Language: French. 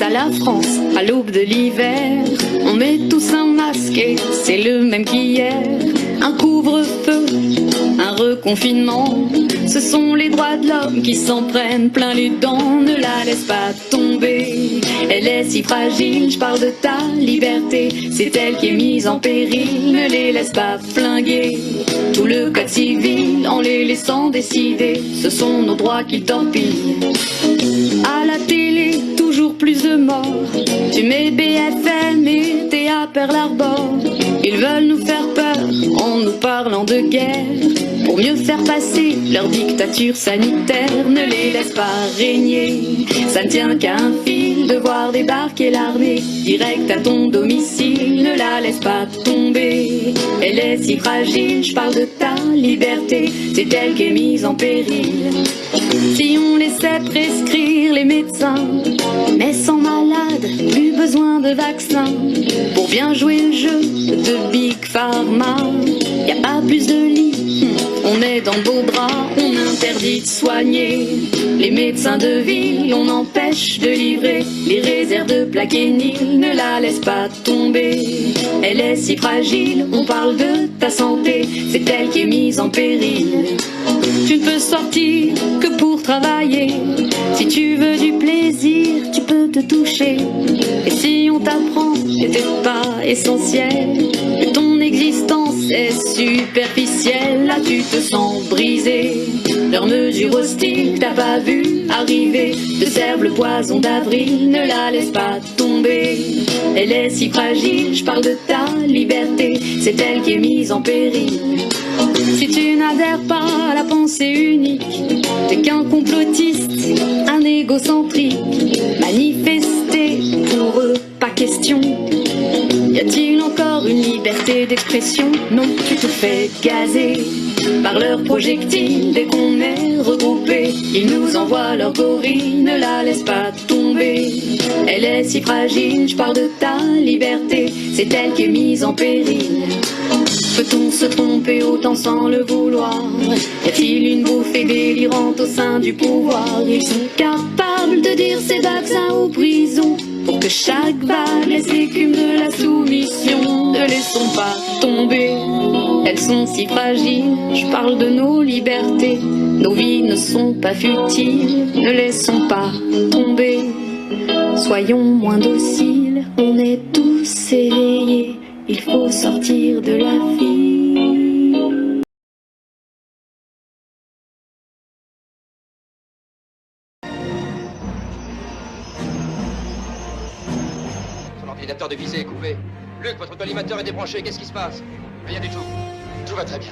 à la France, à l'aube de l'hiver. On met tous un masque et c'est le même qu'hier. Un couvre-feu, un reconfinement. Ce sont les droits de l'homme qui s'en prennent plein les dents. Ne la laisse pas tomber, elle est si fragile. Je parle de ta liberté, c'est elle qui est mise en péril. Ne les laisse pas flinguer tout le code civil en les laissant décider. Ce sont nos droits qu'ils torpillent. À la télé, toujours plus de morts. Tu mets BFM et t'es à Pearl Harbor. Ils veulent nous faire peur en nous parlant de guerre, pour mieux faire passer leur dictature sanitaire. Ne les laisse pas régner, ça ne tient qu'à un fil de voir débarquer l'armée direct à ton domicile. Ne la laisse pas tomber, elle est si fragile. Je parle de ta liberté, c'est elle qui est mise en péril. Si on laissait prescrire les médecins, mais sans malade, plus besoin de vaccins, pour bien jouer le jeu de Big Pharma. Y a pas plus de lits, on est dans beaux draps, on interdit de soigner les médecins de ville, on empêche de livrer les réserves de Plaquenil. Ne la laisse pas tomber, elle est si fragile. On parle de ta santé, c'est elle qui est mise en péril. Tu ne peux sortir que pour travailler. Si tu veux du plaisir, tu peux te toucher. Et si on t'apprend que t'es pas essentiel, que ton existence est superficielle, là tu te sens brisé. Leurs mesures hostiles, t'as pas vu arriver, te servent le poison d'avril. Ne la laisse pas tomber, elle est si fragile. Je parle de ta liberté, c'est elle qui est mise en péril. Si tu n'adhères pas à la pensée unique, t'es qu'un complotiste, un égocentrique. Manifester pour eux, pas question. Y a-t-il encore une liberté d'expression? Non, tu te fais gazer par leurs projectiles. Dès qu'on est regroupés, ils nous envoient leur gorille. Ne la laisse pas tomber, elle est si fragile. Je parle de ta liberté, c'est elle qui est mise en péril. Peut-on se tromper autant sans le vouloir? Y a-t-il une bouffée délirante au sein du pouvoir? Ils sont capables de dire c'est vaccins ou prison, pour que chaque vague laisse l'écume de la soumission. Ne laissons pas tomber, elles sont si fragiles. Je parle de nos libertés, nos vies ne sont pas futiles. Ne laissons pas tomber, soyons moins dociles. On est tous éveillés, il faut sortir de la vie. Son ordinateur de visée est coupé. Luc, votre collimateur est débranché, qu'est-ce qui se passe? Rien du tout. Tout va très bien.